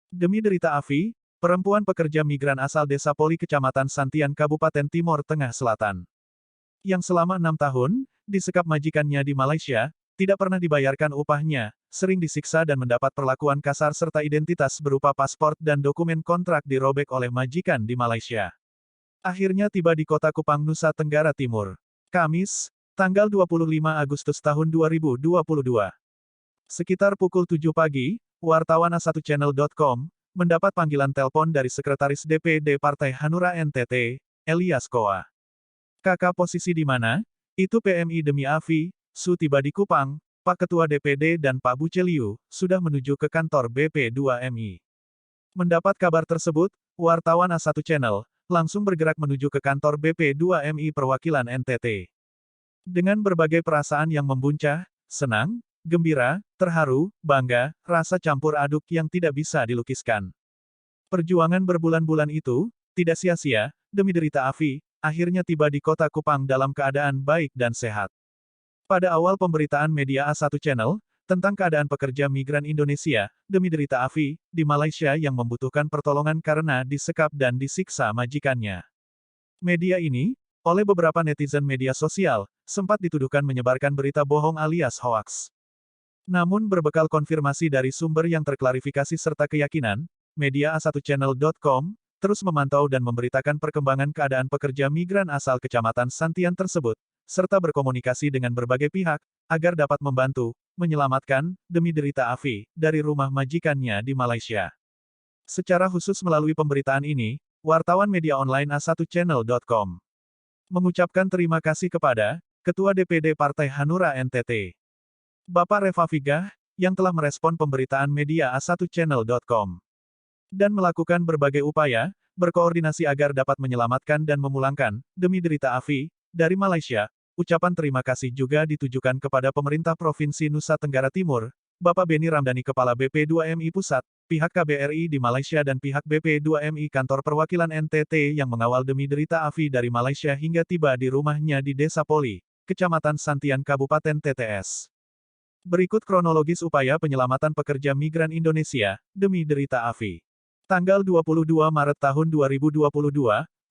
Demi derita Afi, perempuan pekerja migran asal Desa Poli Kecamatan Santian Kabupaten Timor Tengah Selatan, yang selama 6 tahun, disekap majikannya di Malaysia, tidak pernah dibayarkan upahnya, sering disiksa dan mendapat perlakuan kasar serta identitas berupa paspor dan dokumen kontrak dirobek oleh majikan di Malaysia. Akhirnya tiba di kota Kupang, Nusa Tenggara Timur. Kamis, tanggal 25 Agustus tahun 2022. Sekitar pukul 7 pagi, wartawan A1channel.com mendapat panggilan telepon dari Sekretaris DPD Partai Hanura NTT, Elias Koa. "Kakak, posisi di mana?" "Itu PMI demi Afi, Su tiba di Kupang, Pak Ketua DPD dan Pak Buceliu, sudah menuju ke kantor BP2MI." Mendapat kabar tersebut, wartawan A1 Channel langsung bergerak menuju ke kantor BP2MI perwakilan NTT. Dengan berbagai perasaan yang membuncah, senang, gembira, terharu, bangga, rasa campur aduk yang tidak bisa dilukiskan. Perjuangan berbulan-bulan itu, tidak sia-sia, demi derita Afi, akhirnya tiba di kota Kupang dalam keadaan baik dan sehat. Pada awal pemberitaan media A1 Channel, tentang keadaan pekerja migran Indonesia, demi derita Afi, di Malaysia yang membutuhkan pertolongan karena disekap dan disiksa majikannya. Media ini, oleh beberapa netizen media sosial, sempat dituduhkan menyebarkan berita bohong alias hoaks. Namun berbekal konfirmasi dari sumber yang terklarifikasi serta keyakinan, media A1channel.com terus memantau dan memberitakan perkembangan keadaan pekerja migran asal Kecamatan Santian tersebut, serta berkomunikasi dengan berbagai pihak, agar dapat membantu, menyelamatkan, demi derita Afi, dari rumah majikannya di Malaysia. Secara khusus melalui pemberitaan ini, wartawan media online A1channel.com mengucapkan terima kasih kepada Ketua DPD Partai Hanura NTT, Bapak Reva Figah, yang telah merespon pemberitaan media A1channel.com dan melakukan berbagai upaya, berkoordinasi agar dapat menyelamatkan dan memulangkan, demi derita Afi, dari Malaysia. Ucapan terima kasih juga ditujukan kepada pemerintah Provinsi Nusa Tenggara Timur, Bapak Beni Ramdhani Kepala BP2MI Pusat, pihak KBRI di Malaysia dan pihak BP2MI Kantor Perwakilan NTT yang mengawal demi derita Afi dari Malaysia hingga tiba di rumahnya di Desa Poli, Kecamatan Santian Kabupaten TTS. Berikut kronologis upaya penyelamatan pekerja migran Indonesia, demi derita Afi. Tanggal 22 Maret tahun 2022,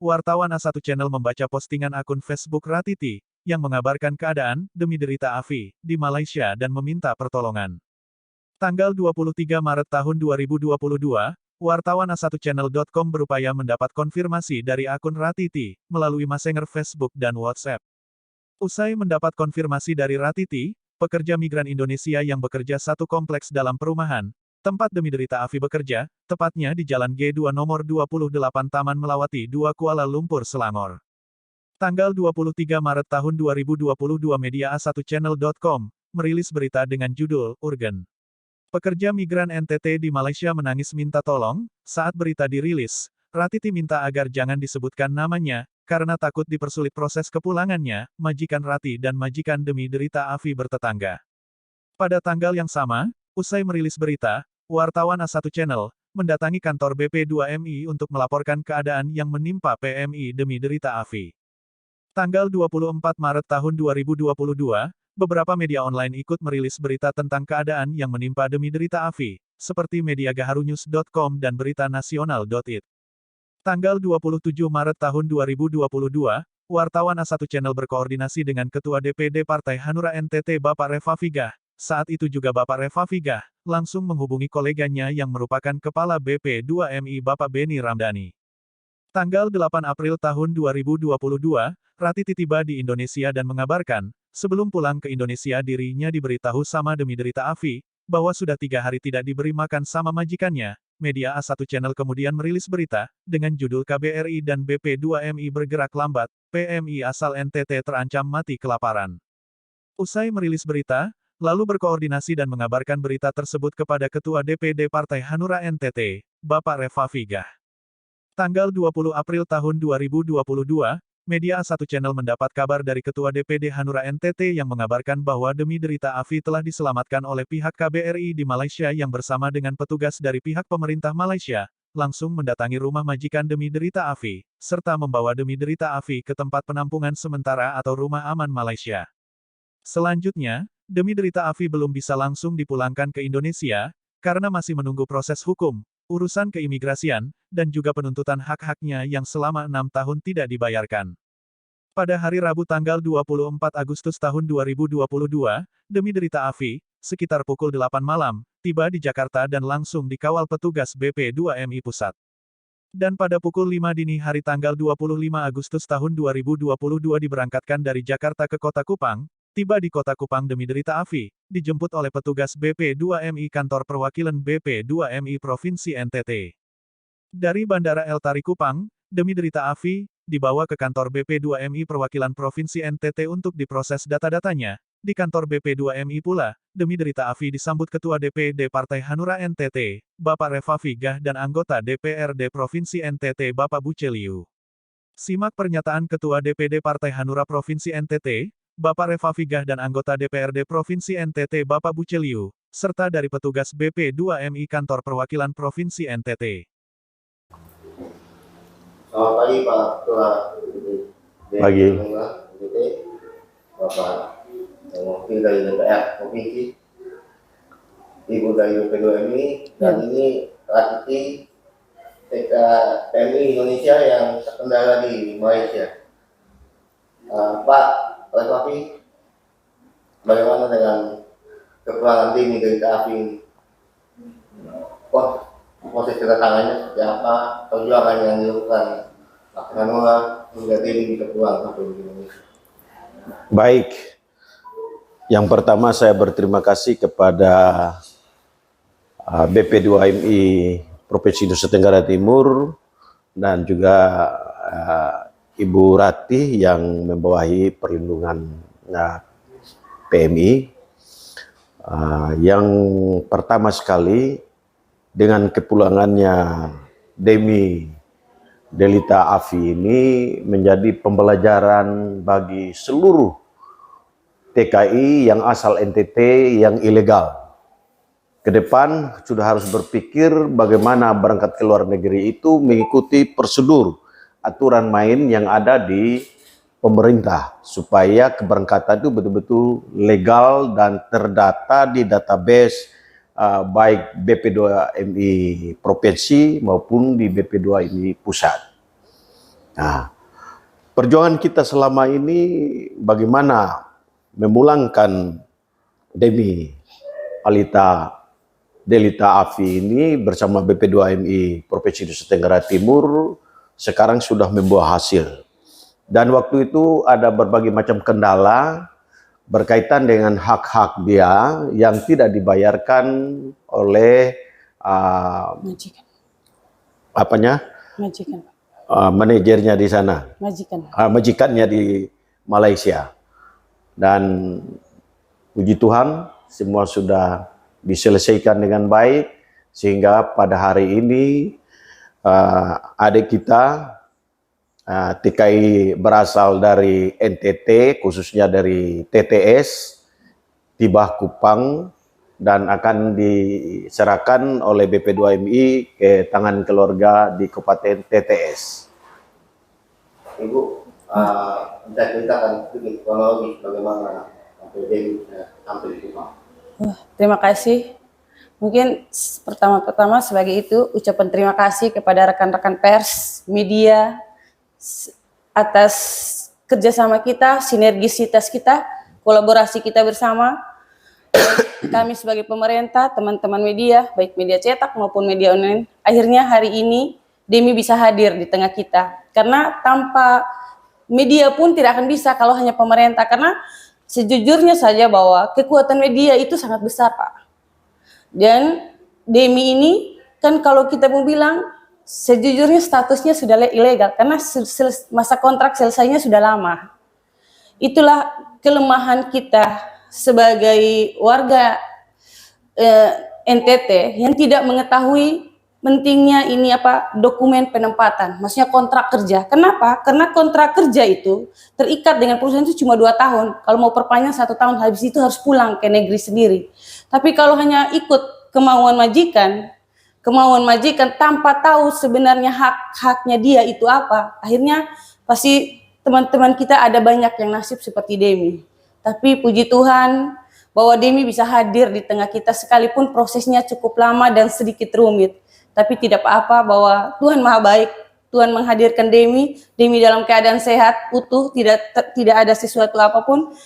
wartawan A1 Channel membaca postingan akun Facebook Ratiti, yang mengabarkan keadaan, demi derita Afi, di Malaysia dan meminta pertolongan. Tanggal 23 Maret tahun 2022, wartawan A1channel.com berupaya mendapat konfirmasi dari akun Ratiti, melalui Messenger Facebook dan WhatsApp. Usai mendapat konfirmasi dari Ratiti, pekerja migran Indonesia yang bekerja satu kompleks dalam perumahan, tempat demi derita Afi bekerja, tepatnya di Jalan G2 nomor 28 Taman Melawati 2 Kuala Lumpur, Selangor. Tanggal 23 Maret tahun 2022 media A1channel.com merilis berita dengan judul, "Urgen. Pekerja migran NTT di Malaysia menangis minta tolong." Saat berita dirilis, Ratiti minta agar jangan disebutkan namanya, karena takut dipersulit proses kepulangannya, majikan Rati dan majikan demi derita Afi bertetangga. Pada tanggal yang sama, usai merilis berita, wartawan A1 Channel mendatangi kantor BP2MI untuk melaporkan keadaan yang menimpa PMI demi derita Afi. Tanggal 24 Maret tahun 2022, beberapa media online ikut merilis berita tentang keadaan yang menimpa demi derita Afi, seperti media gaharunews.com dan berita nasional.it. Tanggal 27 Maret tahun 2022, wartawan A1 Channel berkoordinasi dengan Ketua DPD Partai Hanura NTT Bapak Reva Figah. Saat itu juga Bapak Reva Figah langsung menghubungi koleganya yang merupakan Kepala BP2MI Bapak Beni Ramdhani. Tanggal 8 April tahun 2022, Ratiti tiba di Indonesia dan mengabarkan, sebelum pulang ke Indonesia dirinya diberitahu sama demi derita Afi, bahwa sudah 3 hari tidak diberi makan sama majikannya. Media A1 Channel kemudian merilis berita, dengan judul KBRI dan BP2MI bergerak lambat, PMI asal NTT terancam mati kelaparan. Usai merilis berita, lalu berkoordinasi dan mengabarkan berita tersebut kepada Ketua DPD Partai Hanura NTT, Bapak Reva Figah. Tanggal 20 April tahun 2022, media A1 Channel mendapat kabar dari Ketua DPD Hanura NTT yang mengabarkan bahwa demi derita Afi telah diselamatkan oleh pihak KBRI di Malaysia yang bersama dengan petugas dari pihak pemerintah Malaysia, langsung mendatangi rumah majikan demi derita Afi, serta membawa demi derita Afi ke tempat penampungan sementara atau rumah aman Malaysia. Selanjutnya, demi derita Afi belum bisa langsung dipulangkan ke Indonesia, karena masih menunggu proses hukum, urusan keimigrasian, dan juga penuntutan hak-haknya yang selama 6 tahun tidak dibayarkan. Pada hari Rabu tanggal 24 Agustus tahun 2022, demi derita Afi, sekitar pukul 8 malam, tiba di Jakarta dan langsung dikawal petugas BP2MI Pusat. Dan pada pukul 5 dini hari tanggal 25 Agustus tahun 2022 diberangkatkan dari Jakarta ke Kota Kupang, tiba di Kota Kupang demi derita Afi, dijemput oleh petugas BP2MI Kantor Perwakilan BP2MI Provinsi NTT. Dari Bandara El Tari Kupang, demi derita Afi, dibawa ke kantor BP2MI Perwakilan Provinsi NTT untuk diproses data-datanya. Di kantor BP2MI pula, demi derita Afi disambut Ketua DPD Partai Hanura NTT, Bapak Refafi Gah dan anggota DPRD Provinsi NTT Bapak Buceliu. Simak pernyataan Ketua DPD Partai Hanura Provinsi NTT, Bapak Refafi Gah dan anggota DPRD Provinsi NTT Bapak Buceliu, serta dari petugas BP2MI Kantor Perwakilan Provinsi NTT. Selamat pagi Pak Ketua Pagi. Bapak yang wakil dari DPR Provinsi, Ibu dari BP2MI, dan ini Ratiti TMI Indonesia yang terkendala di Malaysia. Pak Refafi, bagaimana dengan kepulangan tim dari Afi ini? Proses kedatangannya seperti apa, perjuangan yang dilakukan Pak Hanura hingga tim bisa pulang sampai di Indonesia. Baik, yang pertama saya berterima kasih kepada BP2MI Provinsi Nusa Tenggara Timur dan juga Ibu Ratih yang membawahi perlindungan PMI. Yang pertama sekali, dengan kepulangannya Demi Delita Afi ini menjadi pembelajaran bagi seluruh TKI yang asal NTT yang ilegal. Ke depan sudah harus berpikir bagaimana berangkat ke luar negeri itu mengikuti prosedur aturan main yang ada di pemerintah supaya keberangkatan itu betul-betul legal dan terdata di database baik BP2MI Provinsi maupun di BP2MI Pusat. Nah, perjuangan kita selama ini bagaimana memulangkan Demi Delita Afi ini bersama BP2MI Provinsi Nusa Tenggara Timur sekarang sudah membuah hasil. Dan waktu itu ada berbagai macam kendala berkaitan dengan hak-hak dia yang tidak dibayarkan oleh majikan. Majikan. Manajernya di sana, majikannya di Malaysia. Dan puji Tuhan semua sudah diselesaikan dengan baik sehingga pada hari ini adik kita TKI berasal dari NTT, khususnya dari TTS, tiba Kupang dan akan diserahkan oleh BP2MI ke tangan keluarga di Kabupaten TTS. Ibu, bisa ceritakan sedikit kronologis bagaimana sampai di Kupang? Terima kasih. Mungkin pertama-tama sebagai itu ucapan terima kasih kepada rekan-rekan pers, media, atas kerjasama kita, sinergisitas kita, kolaborasi kita bersama. Kami sebagai pemerintah, teman-teman media, baik media cetak maupun media online, akhirnya hari ini Demi bisa hadir di tengah kita. Karena tanpa media pun tidak akan bisa kalau hanya pemerintah. Karena sejujurnya saja bahwa kekuatan media itu sangat besar, Pak. Dan Demi ini kan kalau kita mau bilang, sejujurnya statusnya sudah ilegal karena masa kontrak selesainya sudah lama. Itulah kelemahan kita sebagai warga NTT yang tidak mengetahui pentingnya ini dokumen penempatan, maksudnya kontrak kerja. Kenapa? Karena kontrak kerja itu terikat dengan perusahaan itu cuma 2 tahun. Kalau mau perpanjang 1 tahun, habis itu harus pulang ke negeri sendiri. Tapi kalau hanya ikut kemauan majikan tanpa tahu sebenarnya hak-haknya dia itu apa, akhirnya pasti teman-teman kita ada banyak yang nasib seperti Demi. Tapi puji Tuhan bahwa Demi bisa hadir di tengah kita sekalipun prosesnya cukup lama dan sedikit rumit. Tapi tidak apa-apa, bahwa Tuhan Maha Baik. Tuhan menghadirkan Demi dalam keadaan sehat, utuh, tidak ada sesuatu apapun.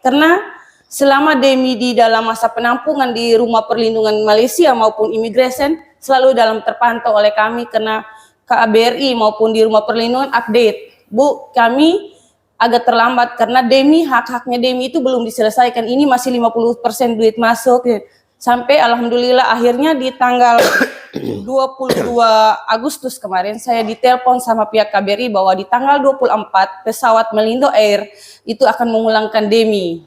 Karena selama Demi di dalam masa penampungan di Rumah Perlindungan Malaysia maupun Immigration, selalu dalam terpantau oleh kami, karena KBRI maupun di Rumah Perlindungan update, Bu, kami agak terlambat karena Demi, hak-haknya Demi itu belum diselesaikan, ini masih 50% duit masuk. Sampai alhamdulillah akhirnya di tanggal 22 Agustus kemarin saya ditelepon sama pihak KBRI bahwa di tanggal 24 pesawat Melindo Air itu akan memulangkan Demi.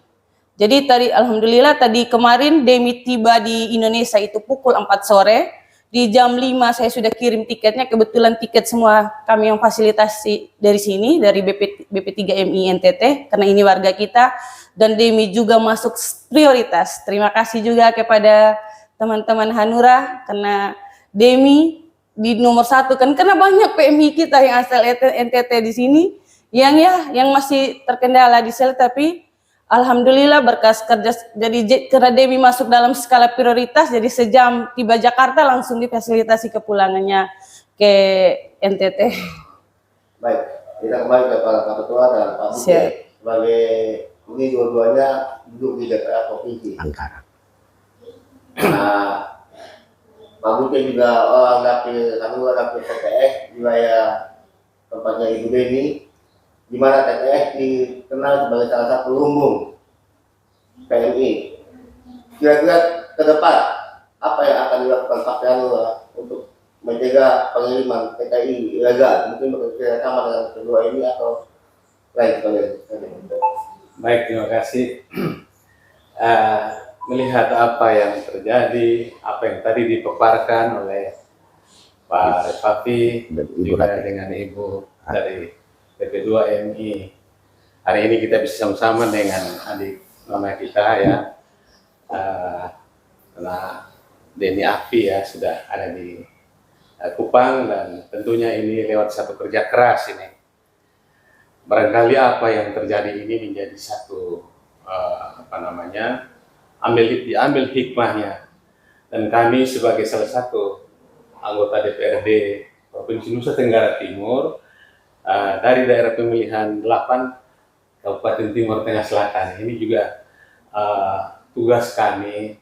Jadi tadi alhamdulillah tadi kemarin Demi tiba di Indonesia itu pukul 4 sore. Di jam 5 saya sudah kirim tiketnya, kebetulan tiket semua kami yang fasilitasi dari sini, dari BP3MI NTT, karena ini warga kita, dan Demi juga masuk prioritas. Terima kasih juga kepada teman-teman Hanura, karena Demi di nomor 1 kan, karena banyak PMI kita yang asal NTT di sini, yang masih terkendala di sel, tapi alhamdulillah berkas kerja, jadi karena Demi masuk dalam skala prioritas, jadi sejam tiba Jakarta langsung difasilitasi kepulangannya ke NTT. Baik, kita kembali ke Pak Ketua dan Pak Bukti. Sebagai ini dua-duanya duduk di DPR Provinsi. Angkara. Nah, Pak Bukti juga orang dapil TPS di wilayah tempatnya Ibu Demi, di mana TPS dikenal sebagai salah satu lumbung PMI. Kira-kira ke depan apa yang akan dilakukan Pak Hanura untuk mencegah pengiriman TKI ilegal, mungkin bekerja sama dengan kedua ini atau lain sebagainya? Baik, terima kasih. Melihat apa yang terjadi, apa yang tadi dipaparkan oleh Pak Refafi dan Ibu juga Ratih dengan Ibu dari BP2MI. Hari ini kita bisa sama-sama dengan adik mama kita ya, karena Deni Afi ya sudah ada di Kupang, dan tentunya ini lewat satu kerja keras ini. Barangkali apa yang terjadi ini menjadi satu diambil hikmahnya, dan kami sebagai salah satu anggota DPRD Provinsi Nusa Tenggara Timur dari daerah pemilihan 8 Kabupaten Timur Tengah Selatan, ini juga tugas kami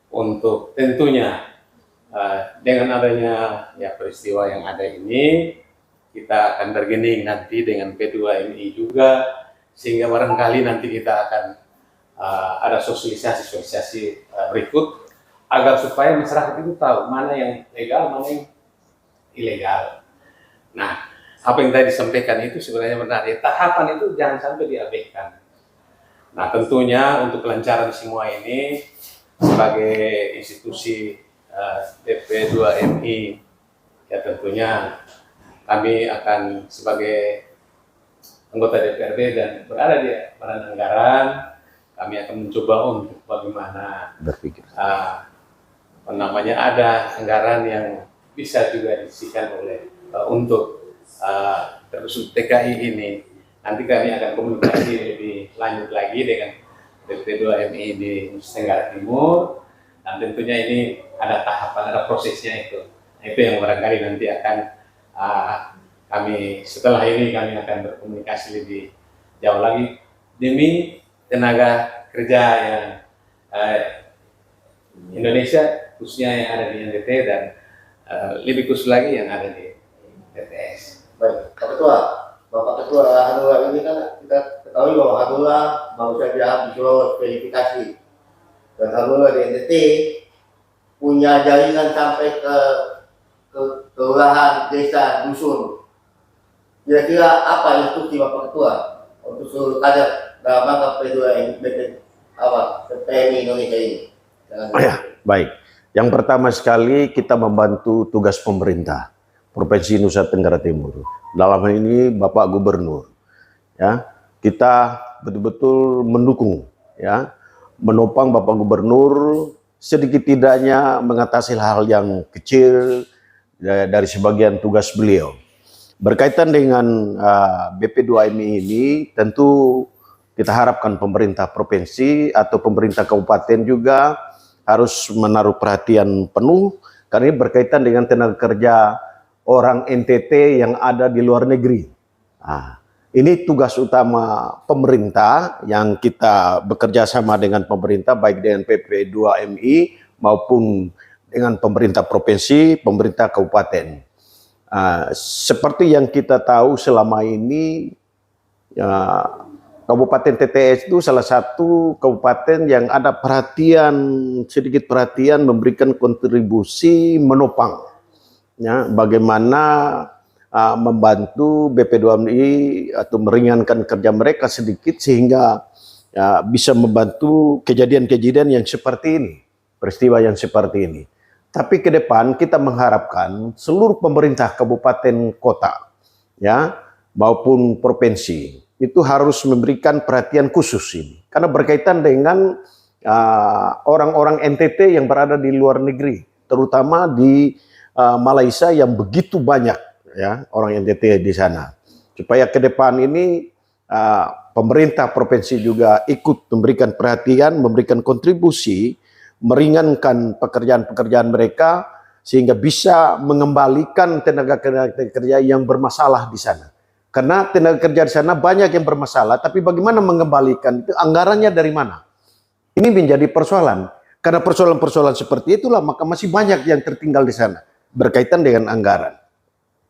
untuk tentunya dengan adanya ya peristiwa yang ada ini, kita akan bergening nanti dengan P2MI juga, sehingga barangkali nanti kita akan ada sosialisasi berikut agar supaya masyarakat itu tahu mana yang legal, mana yang ilegal. Nah, apa yang tadi disampaikan itu sebenarnya benar ya, tahapan itu jangan sampai diabaikan. Nah, tentunya untuk kelancaran semua ini sebagai institusi DP2MI ya, tentunya kami akan sebagai anggota DPRD dan berada di badan anggaran, kami akan mencoba untuk bagaimana berpikir ada anggaran yang bisa juga disisikan oleh untuk terus TKI ini. Nanti kami akan komunikasi lebih lanjut lagi dengan BP2MI di Nusa Tenggara Timur, dan tentunya ini ada tahapan, ada prosesnya itu. Nah, itu yang barangkali nanti akan kami setelah ini kami akan berkomunikasi lebih jauh lagi demi tenaga kerja yang Indonesia, khususnya yang ada di NTT, dan lebih khusus lagi yang ada di TTS. Baik, Pak Ketua, Bapak Ketua Hanura ini kan kita ketahui bahwa Hanura baru saja habis lolos verifikasi, dan Hanura di NTT punya jaringan sampai ke kelurahan, desa, dusun. Kira-kira apa instruksi Bapak Ketua untuk seluruh kader dalam rangka PMI Indonesia ini? Ya, baik. Yang pertama sekali kita membantu tugas pemerintah Provinsi Nusa Tenggara Timur. Dalam hal ini Bapak Gubernur. Ya, kita betul-betul mendukung, ya, menopang Bapak Gubernur sedikit tidaknya mengatasi hal yang kecil dari sebagian tugas beliau. Berkaitan dengan BP2MI ini, tentu kita harapkan pemerintah provinsi atau pemerintah kabupaten juga harus menaruh perhatian penuh, karena ini berkaitan dengan tenaga kerja orang NTT yang ada di luar negeri. Nah, ini tugas utama pemerintah yang kita bekerja sama dengan pemerintah, baik dengan PP2MI maupun dengan pemerintah provinsi, pemerintah kabupaten. Seperti yang kita tahu selama ini, Kabupaten TTS itu salah satu kabupaten yang ada sedikit perhatian memberikan kontribusi menopang. Ya, bagaimana membantu BP2MI atau meringankan kerja mereka sedikit sehingga bisa membantu kejadian-kejadian yang seperti ini, peristiwa yang seperti ini. Tapi ke depan kita mengharapkan seluruh pemerintah kabupaten kota ya maupun provinsi itu harus memberikan perhatian khusus ini karena berkaitan dengan orang-orang NTT yang berada di luar negeri, terutama di Malaysia yang begitu banyak ya orang NTT di sana. Supaya ke depan ini pemerintah provinsi juga ikut memberikan perhatian, memberikan kontribusi, meringankan pekerjaan-pekerjaan mereka sehingga bisa mengembalikan tenaga kerja yang bermasalah di sana. Karena tenaga kerja di sana banyak yang bermasalah, tapi bagaimana mengembalikan itu, anggarannya dari mana? Ini menjadi persoalan. Karena persoalan-persoalan seperti itulah maka masih banyak yang tertinggal di sana berkaitan dengan anggaran.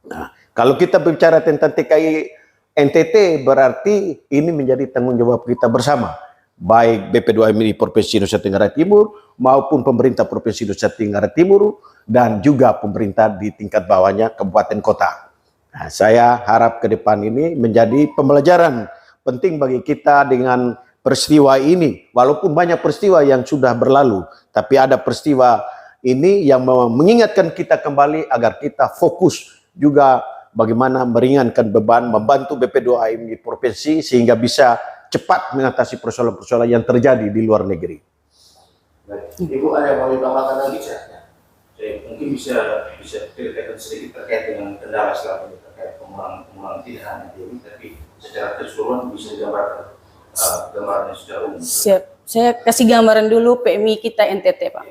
Nah, kalau kita bicara tentang TKI NTT berarti ini menjadi tanggung jawab kita bersama, baik BP2MI Provinsi Nusa Tenggara Timur maupun pemerintah Provinsi Nusa Tenggara Timur dan juga pemerintah di tingkat bawahnya kabupaten kota. Nah, saya harap ke depan ini menjadi pembelajaran penting bagi kita dengan peristiwa ini. Walaupun banyak peristiwa yang sudah berlalu, tapi ada peristiwa ini yang mengingatkan kita kembali agar kita fokus juga bagaimana meringankan beban, membantu BP2MI Provinsi sehingga bisa cepat mengatasi persoalan-persoalan yang terjadi di luar negeri. Baik. Ibu ada yang mau ditambahkan lagi? Mungkin bisa ceritakan sedikit terkait dengan kendala selama ini terkait pengurangan tidak hanya ini, tapi secara keseluruhan bisa digambarkan gambarannya secara umum. Siap. Saya kasih gambaran dulu PMI kita NTT, Pak.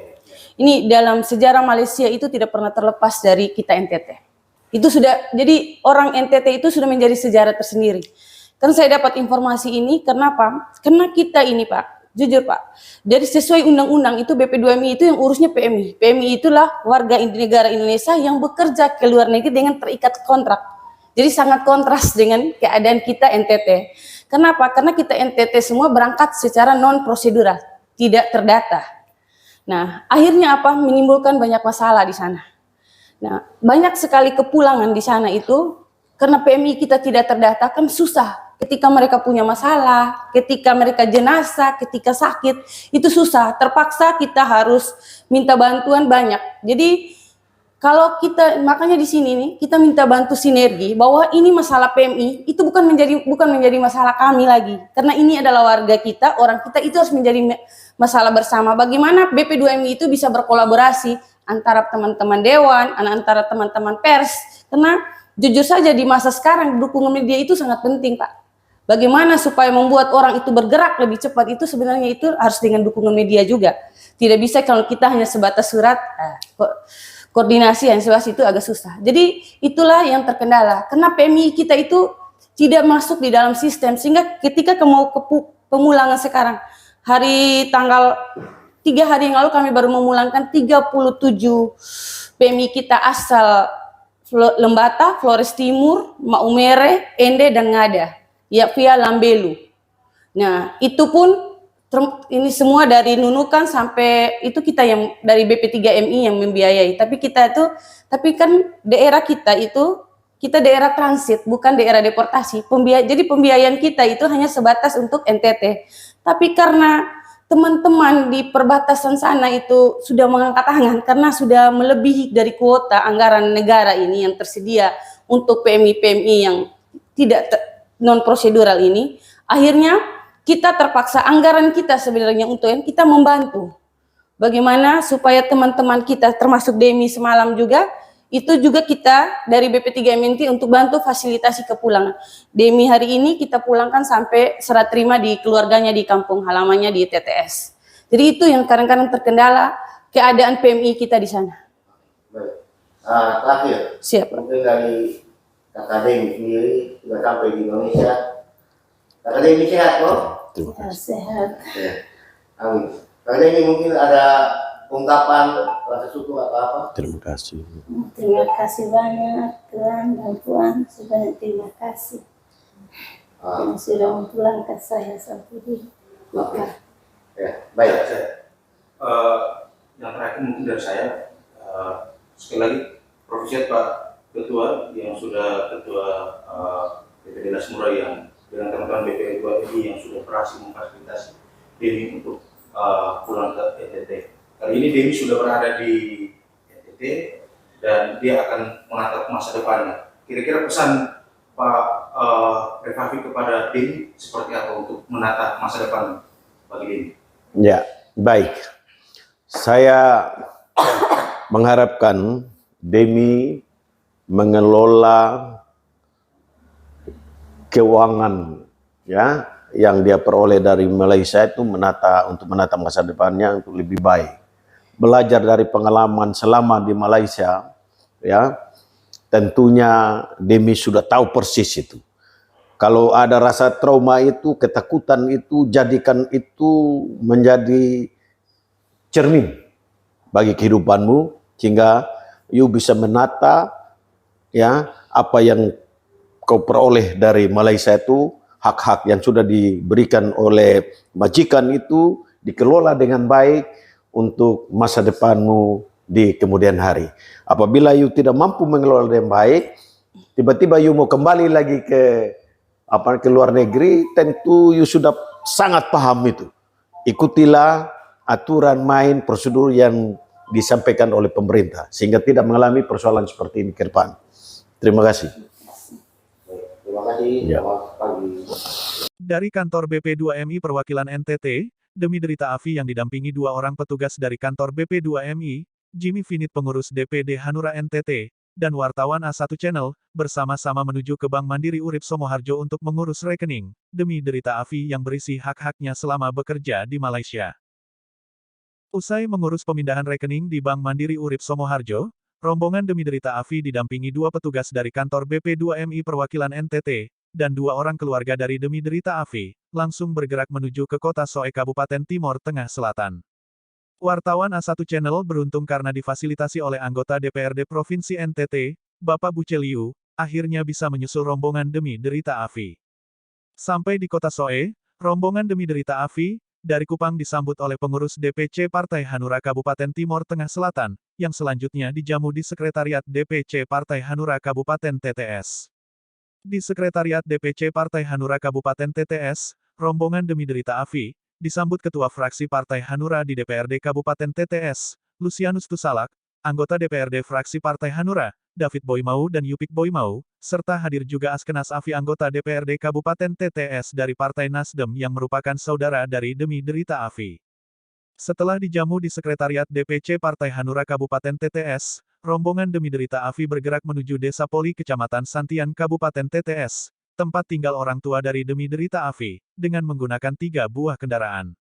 Ini dalam sejarah Malaysia itu tidak pernah terlepas dari kita NTT. Itu sudah, jadi orang NTT itu sudah menjadi sejarah tersendiri. Kan saya dapat informasi ini, kenapa? Karena kita ini Pak, jujur Pak, dari sesuai undang-undang itu BP2MI itu yang urusnya PMI. PMI itulah warga negara Indonesia yang bekerja ke luar negeri dengan terikat kontrak. Jadi sangat kontras dengan keadaan kita NTT. Kenapa? Karena kita NTT semua berangkat secara non-prosedural, tidak terdata. Nah, akhirnya apa? Menimbulkan banyak masalah di sana. Nah, banyak sekali kepulangan di sana itu karena PMI kita tidak terdata kan susah. Ketika mereka punya masalah, ketika mereka jenazah, ketika sakit, itu susah. Terpaksa kita harus minta bantuan banyak. Jadi kalau kita, makanya di sini nih kita minta bantu sinergi bahwa ini masalah PMI itu bukan menjadi masalah kami lagi. Karena ini adalah warga kita, orang kita itu harus menjadi masalah bersama. Bagaimana BP2MI itu bisa berkolaborasi antara teman-teman dewan, antara teman-teman pers. Karena jujur saja di masa sekarang dukungan media itu sangat penting, Pak. Bagaimana supaya membuat orang itu bergerak lebih cepat itu sebenarnya itu harus dengan dukungan media juga. Tidak bisa kalau kita hanya sebatas surat, koordinasi yang sebatas itu agak susah. Jadi itulah yang terkendala. Karena PMI kita itu tidak masuk di dalam sistem sehingga ketika mau ke pemulangan sekarang tanggal 3 hari yang lalu kami baru memulangkan 37 PMI kita asal Lembata, Flores Timur, Maumere, Ende dan Ngada, ya via Lambelu. Nah, itu pun ini semua dari Nunukan sampai itu kita yang dari BP3MI yang membiayai. Tapi kan daerah kita itu kita daerah transit, bukan daerah deportasi. Jadi pembiayaan kita itu hanya sebatas untuk NTT. Tapi karena teman-teman di perbatasan sana itu sudah mengangkat tangan karena sudah melebihi dari kuota anggaran negara ini yang tersedia untuk PMI-PMI yang tidak non-prosedural ini, akhirnya kita terpaksa anggaran kita sebenarnya untuk yang kita membantu. Bagaimana supaya teman-teman kita termasuk Demi semalam juga, itu juga kita dari BP3MI untuk bantu fasilitasi kepulangan. Demi hari ini kita pulangkan sampai serah terima di keluarganya di kampung halamannya di TTS. Jadi itu yang kadang-kadang terkendala keadaan PMI kita di sana. Terakhir, Siap, Pak. mungkin dari Kakak Demi sendiri sudah sampai di Indonesia. Kakak Demi sehat kok? Terima kasih. Sehat. Ya. Amin. Kakak Demi mungkin ada ungkapan rasa syukur atau apa? Terima kasih. Terima kasih banyak Tuhan dan Puan, sebanyak terima kasih yang sudah memulangkan saya sampai di Mekah. Ya, baik. Yang terakhir mungkin dari saya, sekali lagi Profesor Pak Ketua yang sudah Ketua BPD Nasmura yang dengan teman-teman BPD 2MI yang sudah berhasil memfasilitasi Demi untuk pulang ke NTT. Kali ini Demi sudah berada di NTT dan dia akan menatap masa depannya. Kira-kira pesan Pak Refafi kepada Demi seperti apa untuk menatap masa depan bagi Demi? Ya, baik. Saya mengharapkan Demi mengelola keuangan ya yang dia peroleh dari Malaysia itu untuk menata masa depannya untuk lebih baik. Belajar dari pengalaman selama di Malaysia ya. Tentunya Demi sudah tahu persis itu. Kalau ada rasa trauma itu, ketakutan itu, jadikan itu menjadi cermin bagi kehidupanmu sehingga you bisa menata ya apa yang kau peroleh dari Malaysia itu, hak-hak yang sudah diberikan oleh majikan itu dikelola dengan baik untuk masa depanmu di kemudian hari. Apabila you tidak mampu mengelola dengan baik, tiba-tiba you mau kembali lagi ke luar negeri, tentu you sudah sangat paham itu. Ikutilah aturan main prosedur yang disampaikan oleh pemerintah sehingga tidak mengalami persoalan seperti ini ke depan. Terima kasih. Terima kasih. Ya. Selamat pagi. Dari kantor BP2MI perwakilan NTT, Demi derita Afi yang didampingi 2 orang petugas dari kantor BP2MI, Jimmy Finit pengurus DPD Hanura NTT, dan wartawan A1 Channel, bersama-sama menuju ke Bank Mandiri Urip Somoharjo untuk mengurus rekening, demi derita Afi yang berisi hak-haknya selama bekerja di Malaysia. Usai mengurus pemindahan rekening di Bank Mandiri Urip Somoharjo, rombongan demi derita Afi didampingi 2 petugas dari kantor BP2MI perwakilan NTT, dan 2 orang keluarga dari demi derita Afi, langsung bergerak menuju ke kota Soe Kabupaten Timor Tengah Selatan. Wartawan A1 Channel beruntung karena difasilitasi oleh anggota DPRD Provinsi NTT, Bapak Buceliu, akhirnya bisa menyusul rombongan demi derita Afi. Sampai di kota Soe, rombongan demi derita Afi, dari Kupang disambut oleh pengurus DPC Partai Hanura Kabupaten Timor Tengah Selatan, yang selanjutnya dijamu di Sekretariat DPC Partai Hanura Kabupaten TTS. Di Sekretariat DPC Partai Hanura Kabupaten TTS, rombongan demi derita Afi, disambut Ketua Fraksi Partai Hanura di DPRD Kabupaten TTS, Lucianus Tusalak, anggota DPRD Fraksi Partai Hanura, David Boymau dan Yupik Boymau, serta hadir juga Askenas Afi anggota DPRD Kabupaten TTS dari Partai Nasdem yang merupakan saudara dari demi derita Afi. Setelah dijamu di Sekretariat DPC Partai Hanura Kabupaten TTS, rombongan demi derita Afi bergerak menuju Desa Poli Kecamatan Santian Kabupaten TTS, tempat tinggal orang tua dari demi derita Afi, dengan menggunakan 3 buah kendaraan.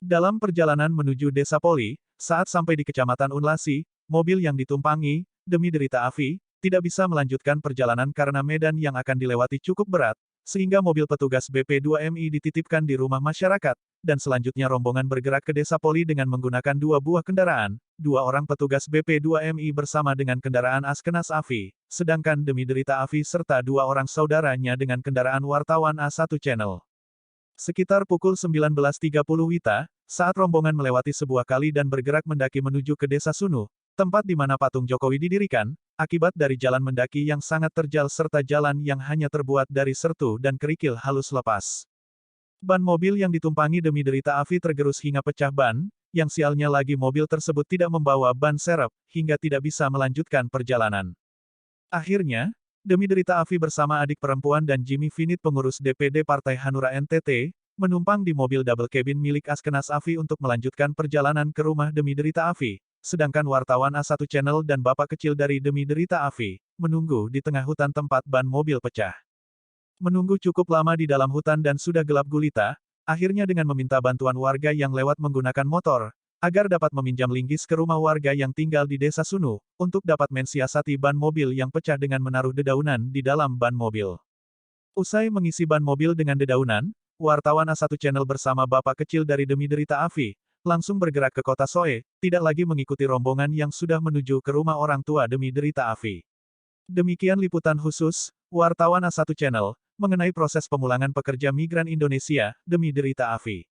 Dalam perjalanan menuju Desa Poli, saat sampai di Kecamatan Unlasi, mobil yang ditumpangi, demi derita Afi, tidak bisa melanjutkan perjalanan karena medan yang akan dilewati cukup berat, sehingga mobil petugas BP2MI dititipkan di rumah masyarakat, dan selanjutnya rombongan bergerak ke Desa Poli dengan menggunakan 2 buah kendaraan, 2 orang petugas BP2MI bersama dengan kendaraan Askenas Afi, sedangkan demi derita Afi serta 2 orang saudaranya dengan kendaraan wartawan A1 Channel. Sekitar pukul 19.30 WITA, saat rombongan melewati sebuah kali dan bergerak mendaki menuju ke Desa Sunu, tempat di mana patung Jokowi didirikan, akibat dari jalan mendaki yang sangat terjal serta jalan yang hanya terbuat dari sertu dan kerikil halus lepas. Ban mobil yang ditumpangi demi derita Afi tergerus hingga pecah ban, yang sialnya lagi mobil tersebut tidak membawa ban serep, hingga tidak bisa melanjutkan perjalanan. Akhirnya, demi derita Afi bersama adik perempuan dan Jimmy Finit pengurus DPD Partai Hanura NTT, menumpang di mobil double cabin milik Askenas Afi untuk melanjutkan perjalanan ke rumah demi derita Afi, sedangkan wartawan A1 Channel dan bapak kecil dari demi derita Afi, menunggu di tengah hutan tempat ban mobil pecah. Menunggu cukup lama di dalam hutan dan sudah gelap gulita, akhirnya dengan meminta bantuan warga yang lewat menggunakan motor, agar dapat meminjam linggis ke rumah warga yang tinggal di Desa Sunu, untuk dapat mensiasati ban mobil yang pecah dengan menaruh dedaunan di dalam ban mobil. Usai mengisi ban mobil dengan dedaunan, wartawan A1 Channel bersama bapak kecil dari Demi Derita Afi, langsung bergerak ke kota Soe, tidak lagi mengikuti rombongan yang sudah menuju ke rumah orang tua Demi Derita Afi. Demikian liputan khusus, wartawan A1 Channel, mengenai proses pemulangan pekerja migran Indonesia, Demi Derita Afi.